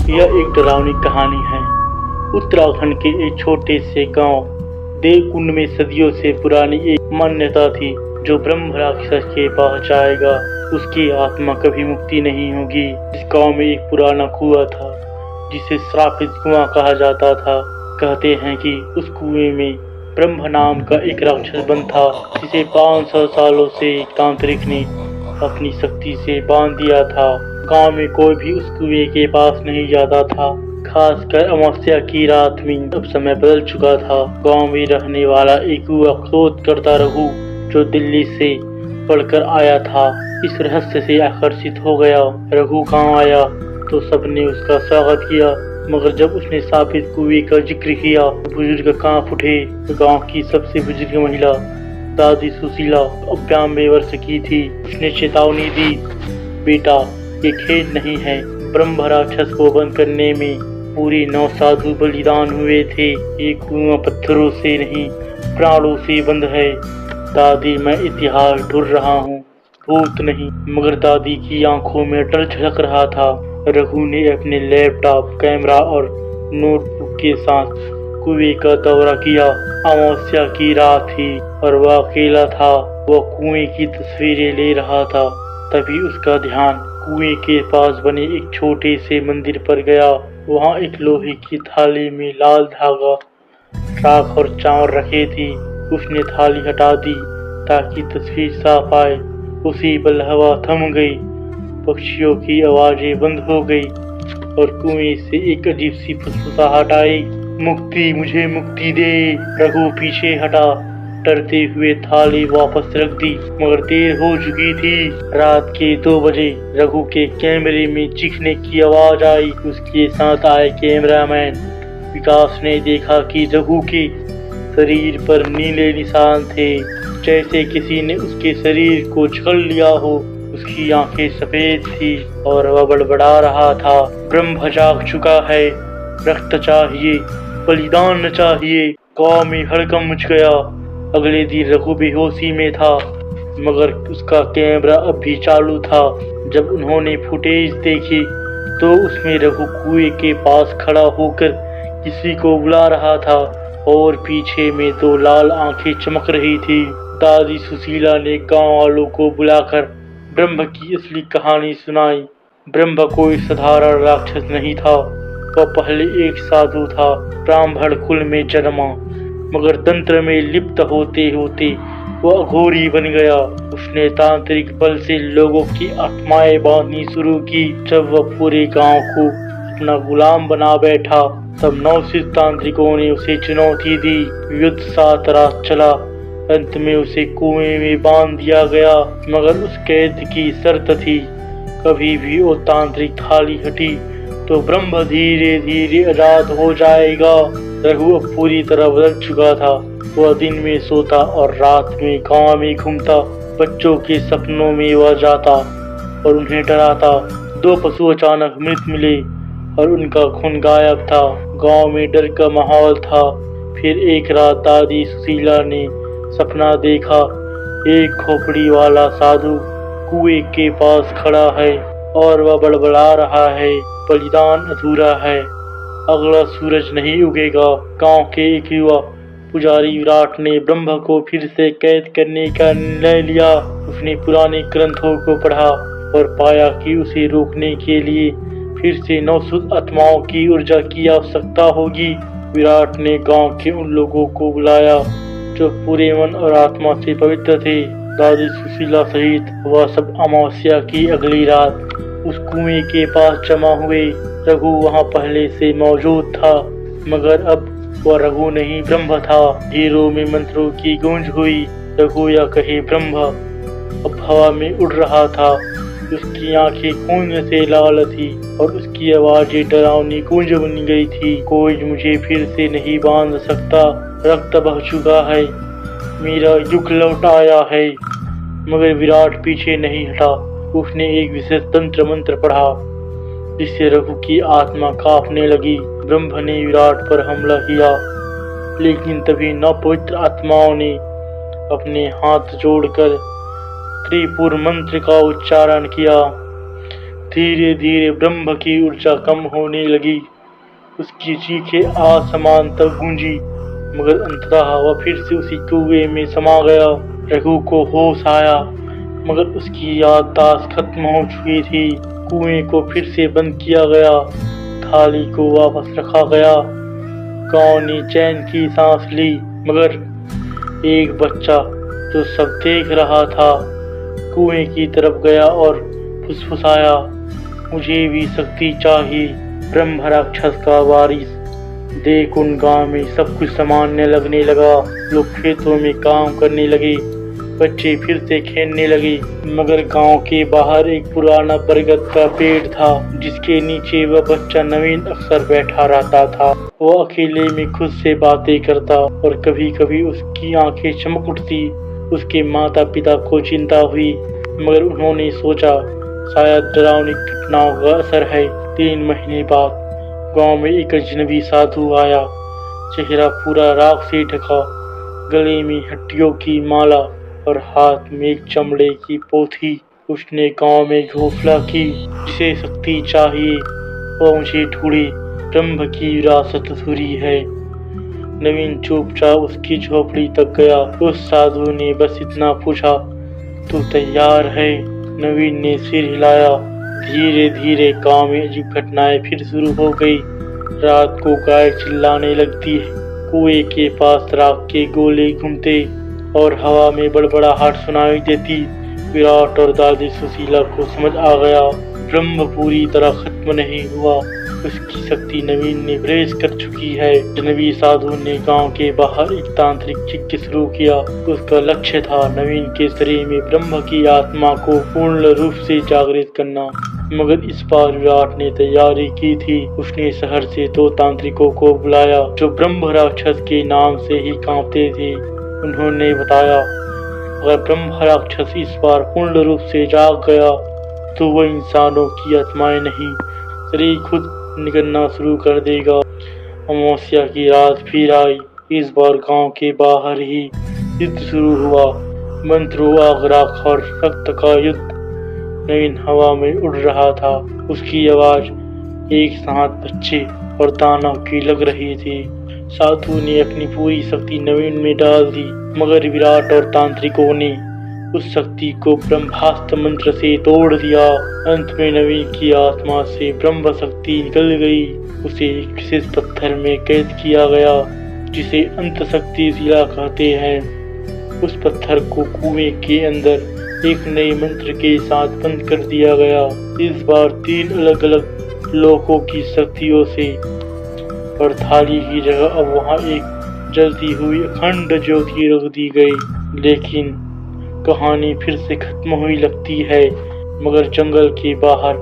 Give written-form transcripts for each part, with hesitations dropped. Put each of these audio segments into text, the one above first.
यह एक डरावनी कहानी है। उत्तराखंड के एक छोटे से गांव देवकुंड में सदियों से पुरानी एक मान्यता थी, जो ब्रह्म राक्षस के पास जाएगा उसकी आत्मा कभी मुक्ति नहीं होगी। इस गांव में एक पुराना कुआं था जिसे श्रापित कुआं कहा जाता था। कहते हैं कि उस कुएं में ब्रह्म नाम का एक राक्षस बन था, जिसे 500 सालों से तांत्रिक ने अपनी शक्ति से बांध दिया था। गांव में कोई भी उस कुएं के पास नहीं जाता था, खासकर अमावस्या की रात में। अब समय बदल चुका था। गांव में रहने वाला एक कुआं खोद करता रघु, जो दिल्ली से पढ़कर आया था, इस रहस्य से आकर्षित हो गया। रघु गांव आया तो सबने उसका स्वागत किया, मगर जब उसने स्थापित कुएं का जिक्र किया तो बुजुर्ग कांप उठे। गांव की सबसे बुजुर्ग महिला दादी सुशीला 92 वर्ष की थी। उसने चेतावनी दी, बेटा ये खेल नहीं है। ब्रह्म राक्षस को बंद करने में पूरी 9 साधु बलिदान हुए थे। ये कुआं पत्थरों से नहीं प्राणों से बंद है। दादी मैं इतिहास ढूंढ रहा हूँ, भूत नहीं। मगर दादी की आंखों में डर झलक रहा था। रघु ने अपने लैपटॉप, कैमरा और नोटबुक के साथ कुएं का दौरा किया। अमावस्या की रात थी और वह अकेला था। वह कुएं की तस्वीरें ले रहा था। तभी उसका ध्यान कुएं के पास बने एक छोटे से मंदिर पर गया। वहां एक लोहे की थाली में लाल धागा, राख और चावल रखे थे। उसने थाली हटा दी ताकि तस्वीर साफ आए। उसी पल हवा थम गई, पक्षियों की आवाजें बंद हो गई और कुएं से एक अजीब सी फुसफुसाहट आई, मुक्ति, मुझे मुक्ति दे। रघु पीछे हटा, डरते हुए थाली वापस रख दी, मगर देर हो चुकी थी। रात के 2 बजे रघु के कैमरे में चीखने की आवाज आई। उसके साथ आए कैमरामैन विकास ने देखा कि रघु के शरीर पर नीले निशान थे, जैसे किसी ने उसके शरीर को छल लिया हो। उसकी आंखें सफेद थी और वह बड़बड़ा रहा था, ब्रह्म जाग चुका है, रक्त चाहिए, बलिदान चाहिए। गांव में हड़कंप मच गया। अगले दिन रघु बेहोशी में था, मगर उसका कैमरा अब भी चालू था। जब उन्होंने फुटेज देखी तो उसमें रघु कुएं के पास खड़ा होकर किसी को बुला रहा था और पीछे में 2 लाल आंखें चमक रही थी। दादी सुशीला ने गांव वालों को बुलाकर ब्रह्म की असली कहानी सुनाई। ब्रह्म कोई साधारण राक्षस नहीं था। वह पहले एक साधु था, ब्राह्मण कुल में जन्मा, मगर तंत्र में लिप्त होते होते वह अघोरी बन गया। उसने तांत्रिक बल से लोगों की आत्माएं बांधनी शुरू की। जब वह पूरे गांव को अपना गुलाम बना बैठा, तब 9 सिद्ध तांत्रिकों ने उसे चुनौती दी। युद्ध 7 रात चला। अंत में उसे कुएं में बांध दिया गया, मगर उस कैद की शर्त थी, कभी भी वो तांत्रिक थाली हटी तो ब्रह्म धीरे धीरे आजाद हो जाएगा। रघु अब पूरी तरह बदल चुका था। वह दिन में सोता और रात में गांव में घूमता। बच्चों के सपनों में वह जाता और उन्हें डराता। 2 पशु अचानक मृत मिले और उनका खून गायब था। गांव में डर का माहौल था। फिर एक रात दादी सुशीला ने सपना देखा, एक खोपड़ी वाला साधु कुएं के पास खड़ा है और वह बड़बड़ा रहा है, बलिदान अधूरा है, अगला सूरज नहीं उगेगा। गांव के एक युवा पुजारी विराट ने ब्रह्म को फिर से कैद करने का निर्णय लिया। उसने पुराने ग्रंथों को पढ़ा और पाया कि उसे रोकने के लिए फिर से 9 शुद्ध आत्माओं की ऊर्जा की आवश्यकता होगी। विराट ने गांव के उन लोगों को बुलाया जो पूरे मन और आत्मा से पवित्र थे। दादी सुशीला सहित वह सब अमावस्या की अगली रात उस कुएं के पास जमा हुए। रघु वहां पहले से मौजूद था, मगर अब वह रघु नहीं ब्रह्म था। हीरों में मंत्रों की गूंज हुई। रघु या कहे ब्रह्म अब हवा में उड़ रहा था। उसकी आंखें खून से लाल थी और उसकी आवाजें डरावनी गूंज बन गई थी। कोई मुझे फिर से नहीं बांध सकता, रक्त बह चुका है, मेरा युग लौट आया है। मगर विराट पीछे नहीं हटा। उसने एक विशेष तंत्र मंत्र पढ़ा, जिससे रघु की आत्मा कांपने लगी। ब्रह्म ने विराट पर हमला किया, लेकिन तभी 9 पवित्र आत्माओं ने अपने हाथ जोड़कर त्रिपुर मंत्र का उच्चारण किया। धीरे धीरे ब्रह्म की ऊर्जा कम होने लगी। उसकी चीखें आसमान तक गूंजी, मगर अंततः वह फिर से उसी कुएं में समा गया। रघु को होश आया, मगर उसकी याददाश्त खत्म हो चुकी थी। कुएं को फिर से बंद किया गया, थाली को वापस रखा गया। गांव ने चैन की सांस ली, मगर एक बच्चा जो सब देख रहा था कुएं की तरफ गया और फुसफुसाया, मुझे भी शक्ति चाहिए। ब्रह्म राक्षस का वारिस देख उन गांव में सब कुछ सामान्य लगने लगा। लोग खेतों में काम करने लगे, बच्चे फिर से खेलने लगे। मगर गांव के बाहर एक पुराना बरगद का पेड़ था, जिसके नीचे वह बच्चा नवीन अक्सर बैठा रहता था। वो अकेले में खुद से बातें करता और कभी कभी उसकी आंखें चमक उठती। उसके माता पिता को चिंता हुई, मगर उन्होंने सोचा शायद डरावनी घटनाओं का असर है। 3 महीने बाद गांव में एक अजनबी साधु आया, चेहरा पूरा राख से ढका, गले में हड्डियों की माला और हाथ में एक चमड़े की पोथी। उसने गांव में घोषणा की, जिसे शक्ति चाहिए वो मुझे ढूंढे, ब्रह्म की विरासत अधूरी है। नवीन चुपचाप उसकी झोपड़ी तक गया। उस साधु ने बस इतना पूछा, तू तैयार है? नवीन ने सिर हिलाया। धीरे धीरे गांव में अजीब घटनाएं फिर शुरू हो गई। रात को गाय चिल्लाने लगती है, कुएं के पास राख के गोले घूमते और हवा में बड़बड़ाहट सुनाई देती। विराट और दादी सुशीला को समझ आ गया, ब्रह्म पूरी तरह खत्म नहीं हुआ, उसकी शक्ति नवीन ने प्रवेश कर चुकी है। अजनबी साधु ने गांव के बाहर एक तांत्रिक यज्ञ शुरू किया। उसका लक्ष्य था नवीन के शरीर में ब्रह्म की आत्मा को पूर्ण रूप से जागृत करना। मगर इस बार विराट ने तैयारी की थी। उसने शहर से 2 तांत्रिकों को बुलाया, जो ब्रह्म राक्षस के नाम से ही कांपते थे। उन्होंने बताया, अगर ब्रह्म राक्षस इस बार पूर्ण रूप से जाग गया तो वह इंसानों की आत्माएं नहीं, शरीर खुद निकलना शुरू कर देगा। अमावस्या की रात फिर आई। इस बार गांव के बाहर ही युद्ध शुरू हुआ। मंत्रों, आग, राख और रक्त का युद्ध। नवीन हवा में उड़ रहा था। उसकी आवाज एक साथ बच्चे और दानव की लग रही थी। साधु ने अपनी पूरी शक्ति नवीन में डाल दी, मगर विराट और तांत्रिकों ने उस शक्ति को ब्रह्मास्त्र मंत्र से तोड़ दिया। अंत में नवीन की आत्मा से ब्रह्म शक्ति निकल गई। उसे एक विशेष पत्थर में कैद किया गया, जिसे अंत शक्ति शिला कहते हैं। उस पत्थर को कुएं के अंदर एक नए मंत्र के साथ बंद कर दिया गया। इस बार 3 अलग अलग लोकों की शक्तियों से और थाली की जगह अब वहां एक जलती हुई अखंड ज्योति रख दी गई। लेकिन कहानी फिर से खत्म हुई लगती है। मगर जंगल के बाहर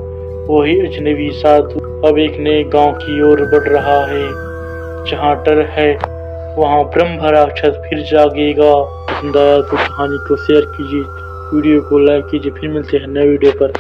वही अजनबी साधु अब एक नए गांव की ओर बढ़ रहा है। जहां डर है वहां ब्रह्म राक्षस फिर जागेगा। पसंद आया तो कहानी को शेयर कीजिए, वीडियो को लाइक कीजिए। फिर मिलते हैं नए वीडियो पर।